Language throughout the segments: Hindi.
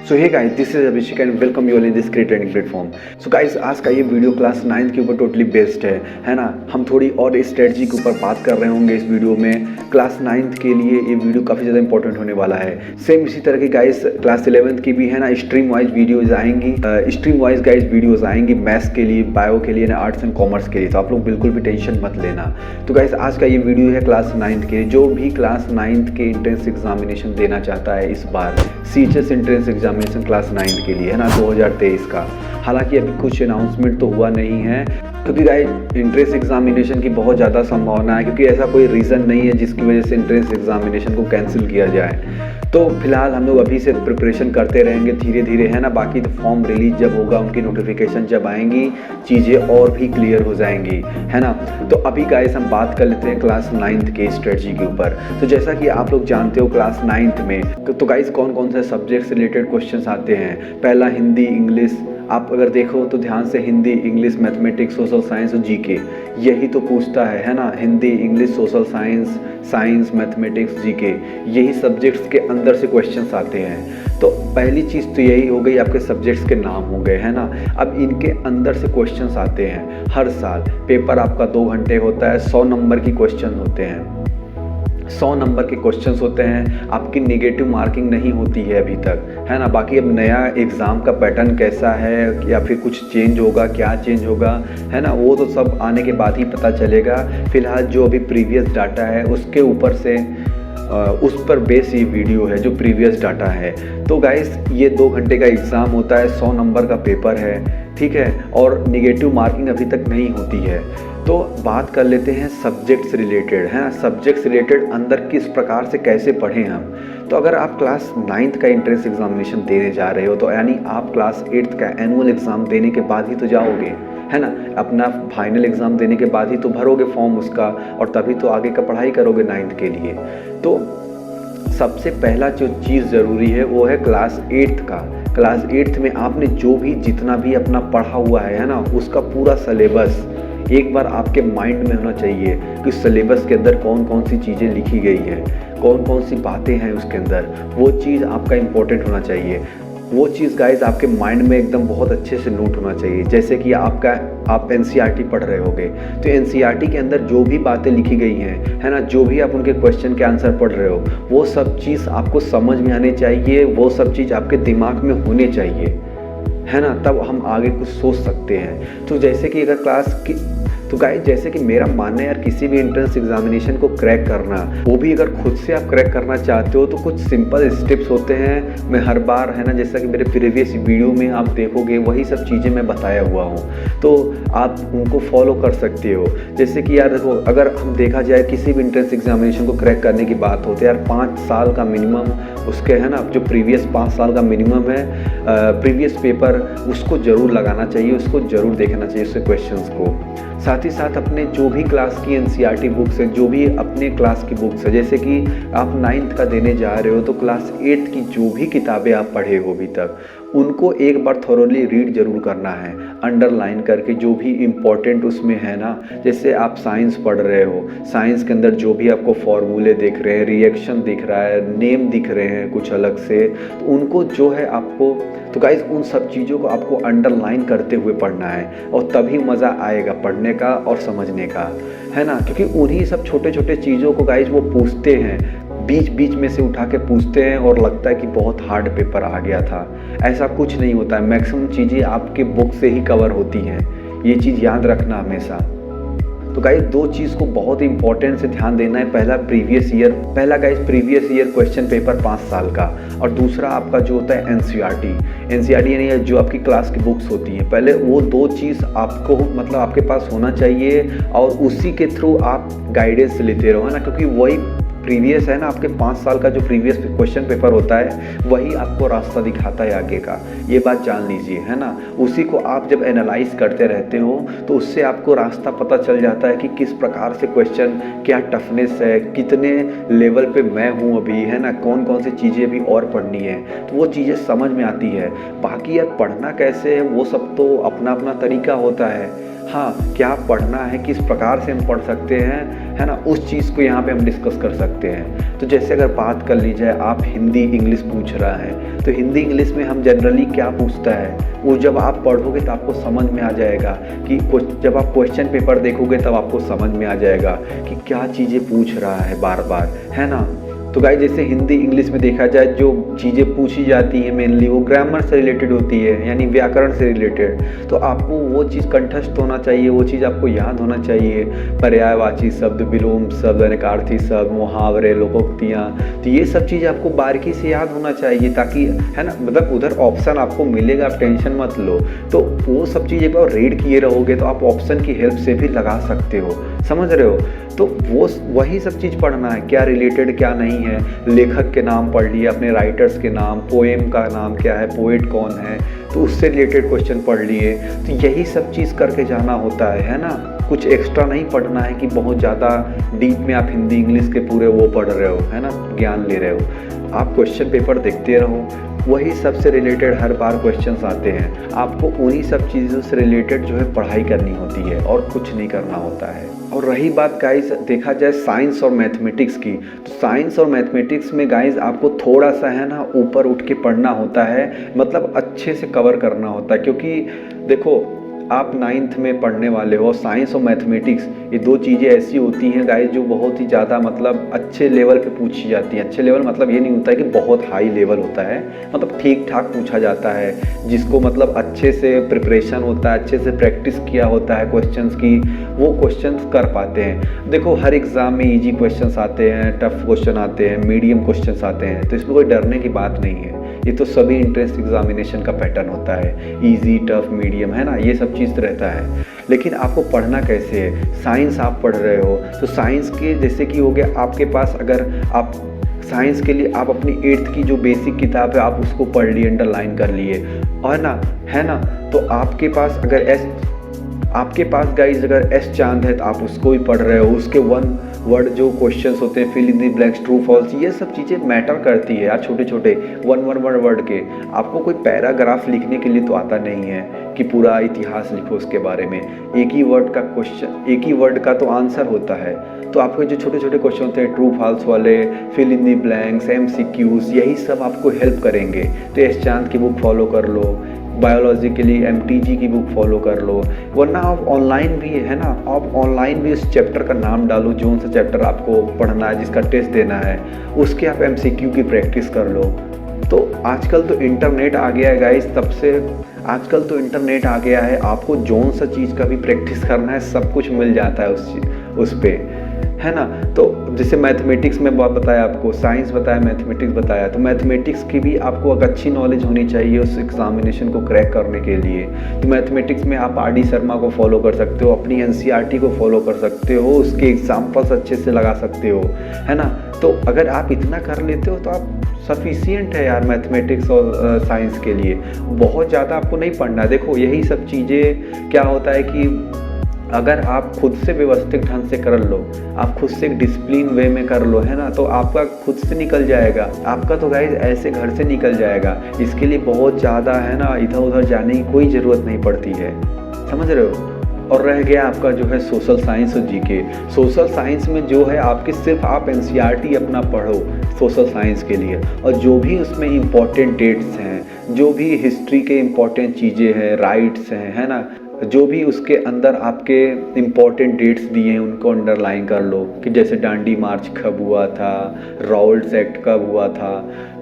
So hey guys, this is Abhishek and welcome you all in this great training platform. So guys, आज का ये वीडियो क्लास 9 के ऊपर टोटली बेस्ड है ना। हम थोड़ी और स्ट्रेटजी के ऊपर बात कर रहे होंगे इस वीडियो में। क्लास 9 के लिए ये वीडियो काफ़ी ज़्यादा इंपॉर्टेंट होने वाला है। सेम इसी तरह की गाइस क्लास 11 की भी है ना, स्ट्रीम वाइज वीडियोज आएंगी। स्ट्रीम वाइज गाइस वीडियोज आएंगी मैथ्स के लिए, बायो के लिए ना, आर्ट्स एंड कॉमर्स के लिए। तो आप लोग बिल्कुल भी टेंशन मत लेना। तो गाइस, आज का ये वीडियो है क्लास 9 के, जो भी क्लास 9 के एंट्रेंस एग्जामिनेशन देना चाहता है इस बार, सीएचएस एंट्रेंस एग्जामिनेशन क्लास 9 के लिए है ना, 2023 का। हालांकि अभी कुछ अनाउंसमेंट तो हुआ नहीं है, क्योंकि गाइस एंट्रेंस एग्जामिनेशन की बहुत ज़्यादा संभावना है, क्योंकि ऐसा कोई रीज़न नहीं है जिसकी वजह से एंट्रेंस एग्जामिनेशन को कैंसिल किया जाए। तो फिलहाल हम लोग अभी से प्रिपरेशन करते रहेंगे धीरे धीरे, है ना। बाकी तो फॉर्म रिलीज जब होगा, उनकी नोटिफिकेशन जब आएंगी, चीज़ें और भी क्लियर हो जाएंगी, है ना। तो अभी गाइस हम बात कर लेते हैं क्लास 9 के स्ट्रेटजी के ऊपर। तो जैसा कि आप लोग जानते हो, क्लास 9 में तो गाइस कौन कौन से सब्जेक्ट से रिलेटेड क्वेश्चन आते हैं। पहला हिंदी, इंग्लिश। आप अगर देखो तो ध्यान से, Hindi, English, mathematics, social science और जीके, यही तो पूछता है ना। Hindi, English, social science, science, mathematics, GK, यही सब्जेक्ट्स के अंदर से क्वेश्चंस आते हैं। तो पहली चीज़ तो यही हो गई, आपके सब्जेक्ट्स के नाम हो गए, है ना। अब इनके अंदर से क्वेश्चंस आते हैं हर साल। पेपर आपका 2 घंटे होता है, 100 नंबर की क्वेश्चन होते हैं, 100 नंबर के क्वेश्चंस होते हैं। आपकी नेगेटिव मार्किंग नहीं होती है अभी तक, है ना। बाकी अब नया एग्ज़ाम का पैटर्न कैसा है, या फिर कुछ चेंज होगा, क्या चेंज होगा, है ना, वो तो सब आने के बाद ही पता चलेगा। फिलहाल जो अभी प्रीवियस डाटा है उसके ऊपर से उस पर बेस ये वीडियो है, जो प्रीवियस डाटा है। तो गाइस, ये 2 घंटे का एग्ज़ाम होता है, 100 नंबर का पेपर है, ठीक है, और निगेटिव मार्किंग अभी तक नहीं होती है। तो बात कर लेते हैं सब्जेक्ट्स रिलेटेड, है ना। सब्जेक्ट्स रिलेटेड अंदर किस प्रकार से कैसे पढ़ें हम। तो अगर आप क्लास 9 का एंट्रेंस एग्जामिनेशन देने जा रहे हो, तो यानी आप क्लास 8 का एनुअल एग्ज़ाम देने के बाद ही तो जाओगे, है ना। अपना फाइनल एग्ज़ाम देने के बाद ही तो भरोगे फॉर्म उसका, और तभी तो आगे का पढ़ाई करोगे 9th के लिए। तो सबसे पहला जो चीज़ ज़रूरी है वो है क्लास 8 का। क्लास 8 में आपने जो भी जितना भी अपना पढ़ा हुआ है ना, उसका पूरा सिलेबस एक बार आपके माइंड में होना चाहिए कि सिलेबस के अंदर कौन कौन सी चीज़ें लिखी गई है, कौन कौन सी बातें हैं उसके अंदर। वो चीज़ आपका इम्पोर्टेंट होना चाहिए। वो चीज़ गाइज आपके माइंड में एकदम बहुत अच्छे से नोट होना चाहिए। जैसे कि आप एनसीईआरटी पढ़ रहे होगे, तो एनसीईआरटी के अंदर जो भी बातें लिखी गई हैं, है ना, जो भी आप उनके क्वेश्चन के आंसर पढ़ रहे हो, वो सब चीज़ आपको समझ में आने चाहिए, वो सब चीज़ आपके दिमाग में होने चाहिए, है ना। तब हम आगे कुछ सोच सकते हैं। तो जैसे कि अगर तो गाइस, जैसे कि मेरा मानना है यार, किसी भी एंट्रेंस एग्जामिनेशन को क्रैक करना, वो भी अगर खुद से आप क्रैक करना चाहते हो, तो कुछ सिंपल स्टेप्स होते हैं। मैं हर बार, है ना, जैसा कि मेरे प्रीवियस वीडियो में आप देखोगे, वही सब चीज़ें मैं बताया हुआ हूँ, तो आप उनको फॉलो कर सकते हो। जैसे कि यार देखो, अगर हम देखा जाए किसी भी एंट्रेंस एग्जामिनेशन को क्रैक करने की बात होती है यार, 5 साल का मिनिमम उसके, है ना, जो प्रीवियस 5 साल का मिनिमम है प्रीवियस पेपर, उसको ज़रूर लगाना चाहिए, उसको ज़रूर देखना चाहिए उसके क्वेश्चंस को। साथ ही साथ अपने जो भी क्लास की एनसीईआरटी बुक्स है, जो भी अपने क्लास की बुक्स है, जैसे कि आप 9th का देने जा रहे हो, तो क्लास 8 की जो भी किताबें आप पढ़े हो अभी तक, उनको एक बार थॉरोली रीड जरूर करना है, अंडरलाइन करके, जो भी इम्पोर्टेंट उसमें है ना। जैसे आप साइंस पढ़ रहे हो, साइंस के अंदर जो भी आपको फॉर्मूले दिख रहे हैं, रिएक्शन दिख रहा है, नेम दिख रहे हैं कुछ अलग से, तो उनको जो है आपको, तो गाइज उन सब चीज़ों को आपको अंडरलाइन करते हुए पढ़ना है, और तभी मज़ा आएगा पढ़ने का और समझने का, है ना। क्योंकि उन्हीं सब छोटे छोटे चीज़ों को गाइज वो पूछते हैं, बीच बीच में से उठा के पूछते हैं, और लगता है कि बहुत हार्ड पेपर आ गया था। ऐसा कुछ नहीं होता है, मैक्सिमम चीज़ें आपके बुक से ही कवर होती हैं, ये चीज़ याद रखना हमेशा। तो गाइस, 2 चीज़ को बहुत इंपॉर्टेंट से ध्यान देना है। पहला guys previous year question paper 5 साल का, और दूसरा आपका जो होता है एनसीईआरटी यानी जो आपकी क्लास की बुक्स होती हैं। पहले वो 2 चीज़ आपको, मतलब आपके पास होना चाहिए, और उसी के थ्रू आप गाइडेंस लेते रहो, है ना। क्योंकि वही प्रीवियस है ना, आपके 5 साल का जो प्रीवियस क्वेश्चन पेपर होता है, वही आपको रास्ता दिखाता है आगे का, ये बात जान लीजिए, है ना। उसी को आप जब एनालाइज करते रहते हो, तो उससे आपको रास्ता पता चल जाता है कि किस प्रकार से क्वेश्चन, क्या टफनेस है, कितने लेवल पे मैं हूँ अभी, है ना, कौन कौन सी चीज़ें अभी और पढ़नी है, तो वो चीज़ें समझ में आती है। बाकी यार पढ़ना कैसे है, वो सब तो अपना अपना तरीका होता है। हाँ, क्या पढ़ना है, किस प्रकार से हम पढ़ सकते हैं, है ना, उस चीज़ को यहाँ पे हम डिस्कस कर सकते हैं। तो जैसे अगर बात कर ली जाए, आप हिंदी इंग्लिश पूछ रहा है, तो हिंदी इंग्लिश में हम जनरली क्या पूछता है, वो जब आप पढ़ोगे तो आपको समझ में आ जाएगा कि जब आप क्वेश्चन पेपर देखोगे तब आपको समझ में आ जाएगा कि क्या चीज़ें पूछ रहा है बार बार, है ना। तो गाइस, जैसे हिंदी इंग्लिश में देखा जाए, जो चीज़ें पूछी जाती हैं मेनली वो ग्रामर से रिलेटेड होती है, यानी व्याकरण से रिलेटेड। तो आपको वो चीज़ कंठस्थ होना चाहिए, वो चीज़ आपको याद होना चाहिए। पर्यायवाची शब्द, विलोम शब्द, अनेकार्थी शब्द, मुहावरे, लोकोक्तियाँ, तो ये सब चीज़ आपको बारीकी से याद होना चाहिए, ताकि, है ना, मतलब उधर ऑप्शन आपको मिलेगा, आप टेंशन मत लो। तो वो सब चीज़ एक बार रीड किए रहोगे तो आप ऑप्शन की हेल्प से भी लगा सकते हो, समझ रहे हो। तो वो वही सब चीज़ पढ़ना है, क्या रिलेटेड क्या नहीं है। लेखक के नाम पढ़ लिए, अपने राइटर्स के नाम, पोएम का नाम क्या है, पोएट कौन है, तो उससे रिलेटेड क्वेश्चन पढ़ लिए। तो यही सब चीज़ करके जाना होता है ना। कुछ एक्स्ट्रा नहीं पढ़ना है कि बहुत ज़्यादा डीप में आप हिंदी इंग्लिश के पूरे वो पढ़ रहे हो, है ना, ज्ञान ले रहे हो। आप क्वेश्चन पेपर देखते रहो, वही सबसे रिलेटेड हर बार क्वेश्चंस आते हैं। आपको उन्हीं सब चीज़ों से रिलेटेड जो है पढ़ाई करनी होती है और कुछ नहीं करना होता है। और रही बात गाइस, देखा जाए साइंस और मैथमेटिक्स की, तो साइंस और मैथमेटिक्स में गाइस आपको थोड़ा सा, है ना, ऊपर उठ के पढ़ना होता है, मतलब अच्छे से कवर करना होता है। क्योंकि देखो, आप 9th में पढ़ने वाले हो, साइंस और मैथमेटिक्स ये दो चीज़ें ऐसी होती हैं गाइस जो बहुत ही ज़्यादा मतलब अच्छे लेवल पे पूछी जाती हैं। अच्छे लेवल मतलब ये नहीं होता है कि बहुत हाई लेवल होता है, मतलब ठीक ठाक पूछा जाता है। जिसको मतलब अच्छे से प्रिपरेशन होता है, अच्छे से प्रैक्टिस किया होता है क्वेश्चंस की, वो क्वेश्चंस कर पाते हैं। देखो, हर एग्ज़ाम में ईजी क्वेश्चंस आते हैं, टफ क्वेश्चन आते हैं, मीडियम क्वेश्चंस आते हैं, तो इसमें कोई डरने की बात नहीं है। ये तो सभी इंट्रेंस एग्जामिनेशन का पैटर्न होता है, इजी, टफ, मीडियम, है ना, ये सब चीज़ रहता है। लेकिन आपको पढ़ना कैसे है। साइंस आप पढ़ रहे हो तो साइंस के जैसे कि हो गया आपके पास, अगर आप साइंस के लिए आप अपनी 8th की जो बेसिक किताब है आप उसको पढ़ लिए, अंडरलाइन कर लिए, और ना, है ना, तो आपके पास गाइज अगर एस चांद है तो आप उसको ही पढ़ रहे हो। उसके वन वर्ड जो क्वेश्चंस होते हैं, fill in the blanks, true false, ये सब चीज़ें मैटर करती है यार। छोटे छोटे वन वर्ड के, आपको कोई पैराग्राफ लिखने के लिए तो आता नहीं है कि पूरा इतिहास लिखो उसके बारे में। एक ही वर्ड का क्वेश्चन, एक ही वर्ड का तो आंसर होता है। तो आपके जो छोटे छोटे क्वेश्चन होते हैं, ट्रू फॉल्स वाले, fill in the blanks, MCQs, यही सब आपको हेल्प करेंगे। तो एस चांद की बुक फॉलो कर लो, बायोलॉजी के लिए MTG की बुक फॉलो कर लो, वरना आप ऑनलाइन भी, है ना, आप ऑनलाइन भी उस चैप्टर का नाम डालो, जो सा चैप्टर आपको पढ़ना है, जिसका टेस्ट देना है, उसके आप MCQ की प्रैक्टिस कर लो। तो आजकल तो इंटरनेट आ गया है गाइस, तब से आजकल तो इंटरनेट आ गया है, आपको जोन सा चीज़ का भी प्रैक्टिस करना है, सब कुछ मिल जाता है उस पे, है ना। तो जैसे मैथमेटिक्स में बताया आपको, साइंस बताया, मैथमेटिक्स बताया, तो मैथमेटिक्स की भी आपको एक अच्छी नॉलेज होनी चाहिए उस एग्जामिनेशन को क्रैक करने के लिए। तो मैथमेटिक्स में आप RD शर्मा को फॉलो कर सकते हो, अपनी NCERT को फॉलो कर सकते हो, उसके एग्जाम्पल्स अच्छे से लगा सकते हो, है ना। तो अगर आप इतना कर लेते हो तो आप सफिशियंट है यार मैथमेटिक्स और साइंस के लिए। बहुत ज़्यादा आपको नहीं पढ़ना है। देखो, यही सब चीज़ें क्या होता है कि अगर आप खुद से व्यवस्थित ढंग से कर लो, आप खुद से एक डिसिप्लिन वे में कर लो, है ना, तो आपका खुद से निकल जाएगा। आपका तो गाइस ऐसे घर से निकल जाएगा। इसके लिए बहुत ज़्यादा, है ना, इधर उधर जाने की कोई ज़रूरत नहीं पड़ती है, समझ रहे हो। और रह गया आपका जो है सोशल साइंस और GK। सोशल साइंस में जो है आपके सिर्फ आप NCERT अपना पढ़ो सोशल साइंस के लिए, और जो भी उसमें इम्पोर्टेंट डेट्स हैं, जो भी हिस्ट्री के इम्पोर्टेंट चीज़ें हैं, राइट्स हैं, है ना, जो भी उसके अंदर आपके इम्पोर्टेंट डेट्स दिए हैं उनको अंडरलाइन कर लो कि जैसे डांडी मार्च कब हुआ था, राउल्ट्स एक्ट कब हुआ था,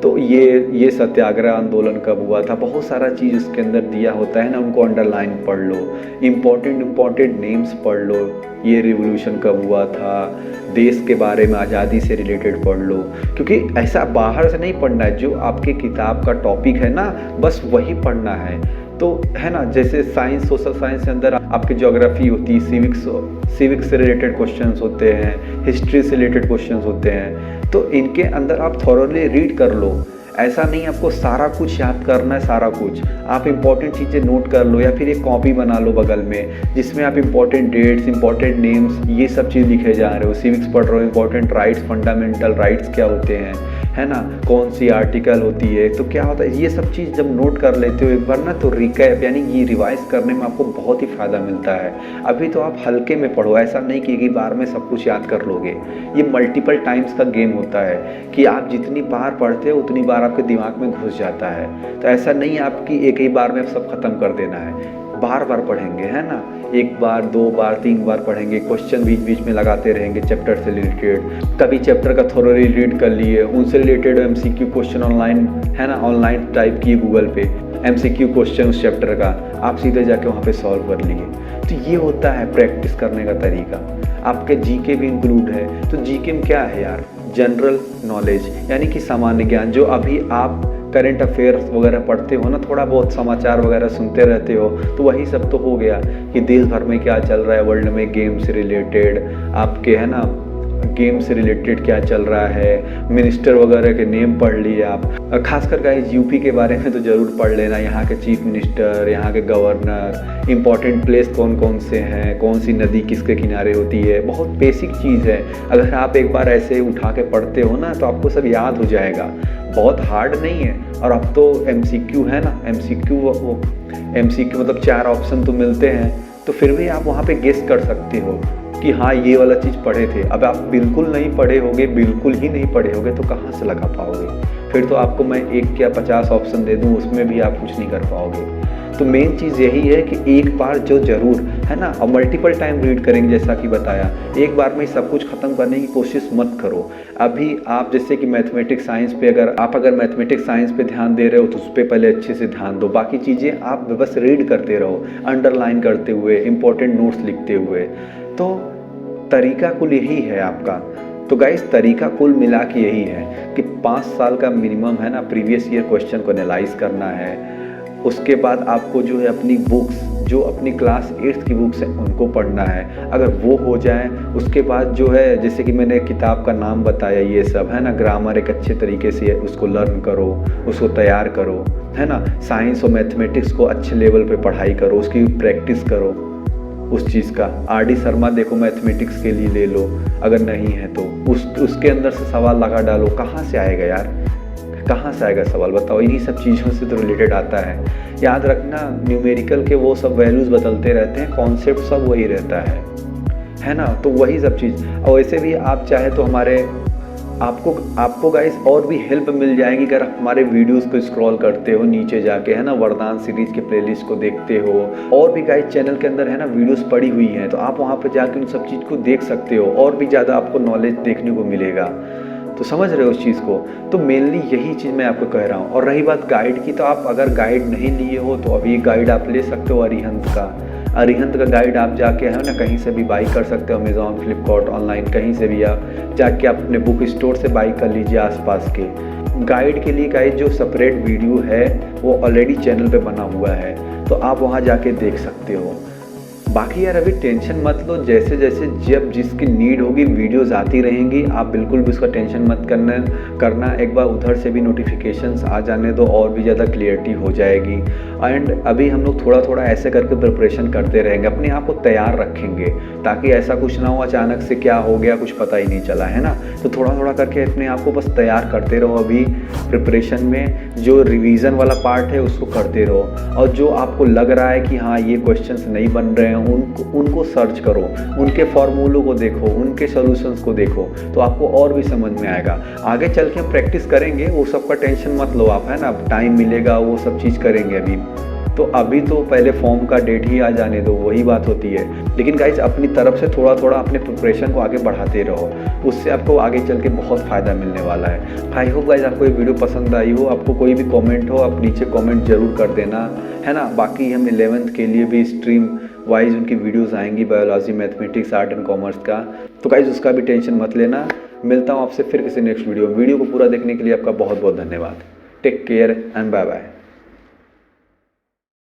तो ये सत्याग्रह आंदोलन कब हुआ था, बहुत सारा चीज़ उसके अंदर दिया होता है ना, उनको अंडरलाइन पढ़ लो। इम्पोर्टेंट नेम्स पढ़ लो, ये रिवोल्यूशन कब हुआ था, देश के बारे में, आज़ादी से रिलेटेड पढ़ लो। क्योंकि ऐसा बाहर से नहीं पढ़ना है, जो आपके किताब का टॉपिक है ना, बस वही पढ़ना है। तो है ना, जैसे साइंस, सोशल साइंस के अंदर आपकी ज्योग्राफी होती है, सिविक्स से रिलेटेड क्वेश्चंस होते हैं, हिस्ट्री से रिलेटेड क्वेश्चंस होते हैं, तो इनके अंदर आप थॉरोली रीड कर लो। ऐसा नहीं आपको सारा कुछ याद करना है, सारा कुछ आप इंपॉर्टेंट चीज़ें नोट कर लो, या फिर एक कॉपी बना लो बगल में, जिसमें आप इंपॉर्टेंट डेट्स, इंपॉर्टेंट नेम्स, ये सब चीज़ लिखे जा रहे हो। सिविक्स पढ़ रहे हो, इंपॉर्टेंट राइट्स, फंडामेंटल राइट्स क्या होते हैं, है ना, कौन सी आर्टिकल होती है, तो क्या होता है, ये सब चीज़ जब नोट कर लेते हो एक बार ना, तो रिकैप यानी ये रिवाइज करने में आपको बहुत ही फ़ायदा मिलता है। अभी तो आप हल्के में पढ़ो, ऐसा नहीं कि एक ही बार में सब कुछ याद कर लोगे। ये मल्टीपल टाइम्स का गेम होता है कि आप जितनी बार पढ़ते हो उतनी बार आपके दिमाग में घुस जाता है। तो ऐसा नहीं आपकी एक ही बार में सब खत्म कर देना है, बार बार पढ़ेंगे, है ना, एक बार, दो बार, तीन बार पढ़ेंगे, क्वेश्चन बीच बीच में लगाते रहेंगे चैप्टर से रिलेटेड। कभी चैप्टर का थोड़ा रीड कर लिए, उनसे रिलेटेड एमसीक्यू क्वेश्चन ऑनलाइन, है ना, ऑनलाइन टाइप किए गूगल पे एमसीक्यू क्वेश्चन उस चैप्टर का, आप सीधे जाके वहाँ पे सॉल्व कर लिए। तो ये होता है प्रैक्टिस करने का तरीका। आपके जीके भी इंक्लूड है। तो जीके में क्या है यार, जनरल नॉलेज यानी कि सामान्य ज्ञान, जो अभी आप करंट अफेयर्स वगैरह पढ़ते हो ना, थोड़ा बहुत समाचार वगैरह सुनते रहते हो, तो वही सब तो हो गया कि देश भर में क्या चल रहा है, वर्ल्ड में गेम से रिलेटेड आपके, है ना, गेम से रिलेटेड क्या चल रहा है, मिनिस्टर वगैरह के नेम पढ़ लिए आप। खासकर गाइस यूपी के बारे में तो ज़रूर पढ़ लेना, यहाँ के चीफ मिनिस्टर, यहाँ के गवर्नर, इंपॉर्टेंट प्लेस कौन कौन से हैं, कौन सी नदी किसके किनारे होती है, बहुत बेसिक चीज़ है। अगर आप एक बार ऐसे उठा के पढ़ते हो ना, तो आपको सब याद हो जाएगा, बहुत हार्ड नहीं है। और अब तो एमसीक्यू है ना, एमसीक्यू मतलब 4 ऑप्शन तो मिलते हैं, तो फिर भी आप वहाँ पे गेस कर सकते हो कि हाँ ये वाला चीज़ पढ़े थे। अब आप बिल्कुल नहीं पढ़े होगे, बिल्कुल ही नहीं पढ़े होगे, तो कहाँ से लगा पाओगे। फिर तो आपको मैं 1 या 50 ऑप्शन दे दूँ, उसमें भी आप कुछ नहीं कर पाओगे। तो मेन चीज़ यही है कि एक बार जो ज़रूर, है ना, और मल्टीपल टाइम रीड करेंगे, जैसा कि बताया, एक बार में सब कुछ ख़त्म करने की कोशिश मत करो। अभी आप जैसे कि मैथमेटिक्स साइंस पे अगर मैथमेटिक्स साइंस पे ध्यान दे रहे हो, तो उस पर पहले अच्छे से ध्यान दो। बाकी चीज़ें आप बस रीड करते रहो, अंडरलाइन करते हुए, इंपॉर्टेंट नोट्स लिखते हुए। तो तरीका कुल यही है आपका। तो गाइस तरीका कुल मिला के यही है कि 5 साल का मिनिमम, है ना, प्रीवियस ईयर क्वेश्चन को एनालाइज करना है। उसके बाद आपको जो है अपनी बुक्स, जो अपनी क्लास 8th की बुक्स हैं, उनको पढ़ना है। अगर वो हो जाए, उसके बाद जो है, जैसे कि मैंने किताब का नाम बताया, ये सब, है ना, ग्रामर एक अच्छे तरीके से उसको लर्न करो, उसको तैयार करो, है ना। साइंस और मैथमेटिक्स को अच्छे लेवल पे पढ़ाई करो, उसकी प्रैक्टिस करो उस चीज़ का। आर.डी. शर्मा देखो, मैथमेटिक्स के लिए ले लो, अगर नहीं है तो उसके अंदर से सवाल लगा डालो। कहाँ से आएगा यार, कहाँ से आएगा सवाल, बताओ। इन्हीं सब चीज़ों से तो रिलेटेड आता है। याद रखना, न्यूमेरिकल के वो सब वैल्यूज़ बदलते रहते हैं, कॉन्सेप्ट सब वही रहता है ना। तो वही सब चीज़। और वैसे भी आप चाहे तो आपको गाइस और भी हेल्प मिल जाएगी अगर आप हमारे वीडियोस को स्क्रॉल करते हो नीचे जाके, है ना, वरदान सीरीज के प्लेलिस्ट को देखते हो। और भी गाइस चैनल के अंदर, है ना, वीडियोस पड़ी हुई हैं, तो आप वहाँ पर जाके उन सब चीज़ को देख सकते हो, और भी ज़्यादा आपको नॉलेज देखने को मिलेगा। तो समझ रहे हो उस चीज़ को। तो मेनली यही चीज़ मैं आपको कह रहा हूँ। और रही बात गाइड की, तो आप अगर गाइड नहीं लिए हो तो अभी गाइड आप ले सकते हो अरिहंत का। अरिहंत का गाइड आप जाके, है ना, कहीं से भी बाई कर सकते हो, अमेज़ॉन, फ्लिपकार्ट, ऑनलाइन कहीं से भी आप जाके आप अपने बुक स्टोर से बाई कर लीजिए आसपास के। गाइड के लिए गाइड जो सेपरेट वीडियो है वो ऑलरेडी चैनल पे बना हुआ है, तो आप वहाँ जाके देख सकते हो। बाकी यार अभी टेंशन मत लो, जैसे जैसे जब जिसकी नीड होगी वीडियोस आती रहेंगी, आप बिल्कुल भी उसका टेंशन मत करना। एक बार उधर से भी नोटिफिकेशंस आ जाने दो, और भी ज़्यादा क्लियरिटी हो जाएगी। एंड अभी हम लोग थोड़ा थोड़ा ऐसे करके प्रिपरेशन करते रहेंगे, अपने आप को तैयार रखेंगे, ताकि ऐसा कुछ ना हो अचानक से क्या हो गया कुछ पता ही नहीं चला, है ना। तो थोड़ा थोड़ा करके अपने आप को बस तैयार करते रहो। अभी प्रिपरेशन में जो रिवीजन वाला पार्ट है उसको करते रहो, और जो आपको लग रहा है कि हाँ ये क्वेश्चंस नहीं बन रहे हैं, उनको सर्च करो, उनके फॉर्मूलों को देखो, उनके सॉल्यूशंस को देखो, तो आपको और भी समझ में आएगा। आगे चल के हम प्रैक्टिस करेंगे, वो सब का टेंशन मत लो आप, है ना, टाइम मिलेगा वो सब चीज़ करेंगे। अभी तो पहले फॉर्म का डेट ही आ जाने दो, वही बात होती है। लेकिन गाइज अपनी तरफ से थोड़ा थोड़ा अपने प्रिपरेशन को आगे बढ़ाते रहो, उससे आपको आगे चल के बहुत फ़ायदा मिलने वाला है। आई होप गाइज आपको ये वीडियो पसंद आई हो। आपको कोई भी कमेंट हो, आप नीचे कमेंट जरूर कर देना, है ना। बाकी हम 11th के लिए भी स्ट्रीम वाइज उनकी वीडियोस आएंगी, biology, mathematics, art and commerce का। तो गाइज उसका भी टेंशन मत लेना। मिलता हूँ आपसे फिर किसी नेक्स्ट वीडियो में। वीडियो को पूरा देखने के लिए आपका बहुत बहुत धन्यवाद। Take care and bye bye.